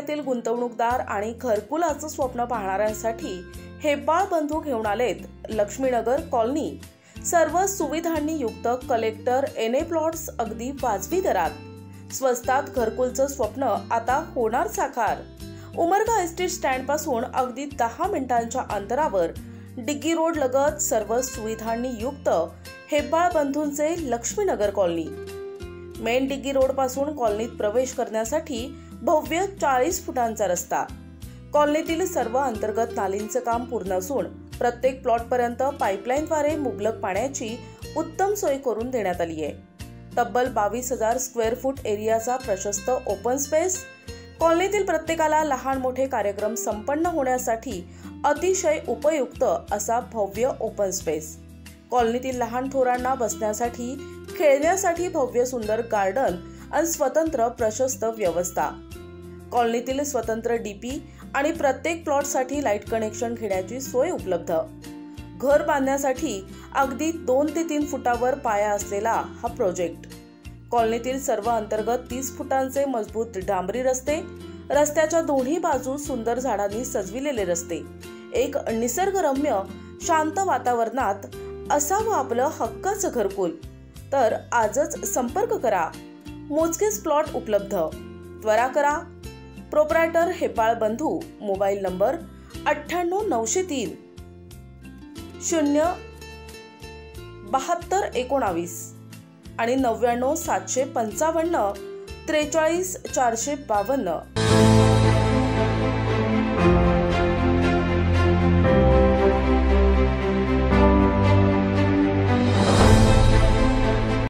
तालुक्यातील गुंतवणूकदार आणि घरकुलाचं स्वप्न पाहणाऱ्यांसाठी हेब्बाळ बंधू घेऊन आलेत लक्ष्मीनगर कॉलनी। सर्व सुविधांनी युक्त कलेक्टर एनए प्लॉट्स अगदी वाजवी दरात। स्वस्तात घरकुलचं स्वप्न आता होणार साकार। उमरगा एसटी स्टँड पासून अगदी 10 मिनिटांच्या अंतरावर डिग्गी रोड लगत सर्व सुविधांनी युक्त हेब्बाळ बंधूंचे लक्ष्मीनगर कॉलनी। मेन डिग्गी रोड पासून कॉलनीत प्रवेश करण्यासाठी भव्य 40 फुटांचा रस्ता। कॉलनीतील सर्व अंतर्गत नालींचं काम पूर्ण असून प्रत्येक प्लॉट पर्यंत पाईपलाईनद्वारे मुबलक पाण्याची उत्तम सोय करून देण्यात आली आहे। तब्बल 22,000 स्क्वेअर फूट एरियाचा प्रशस्त ओपन स्पेस। कॉलनीतील प्रत्येकाला लहान मोठे कार्यक्रम संपन्न होण्यासाठी अतिशय उपयुक्त असा भव्य ओपन स्पेस। कॉलनीतील लहान थोरांना बसण्यासाठी, खेळण्यासाठी भव्य सुंदर गार्डन आणि स्वतंत्र प्रशस्त व्यवस्था। कॉलनीतील स्वतंत्र डीपी आणि प्रत्येक प्लॉटसाठी लाईट कनेक्शन घेण्याची सोय उपलब्ध। घर बांधण्यासाठी अगदी 2 ते 3 फुटावर पाया असलेला हा प्रोजेक्ट। कॉलनीतील सर्व अंतर्गत 30 फुटांचे मजबूत डांबरी रस्ते, रस्त्याच्या दोन्ही बाजू सुंदर झाडांनी सजविलेले रस्ते। एक निसर्गरम्य शांत वातावरणात असावं आपलं हक्काचं घरकुल। तर आजच संपर्क करा। मोजकेच प्लॉट उपलब्ध। त्वरा करा। प्रोप्रायटर हेब्बाळ बंधू। मोबाईल नंबर 98 903 07219 आणि 99 755 43 452।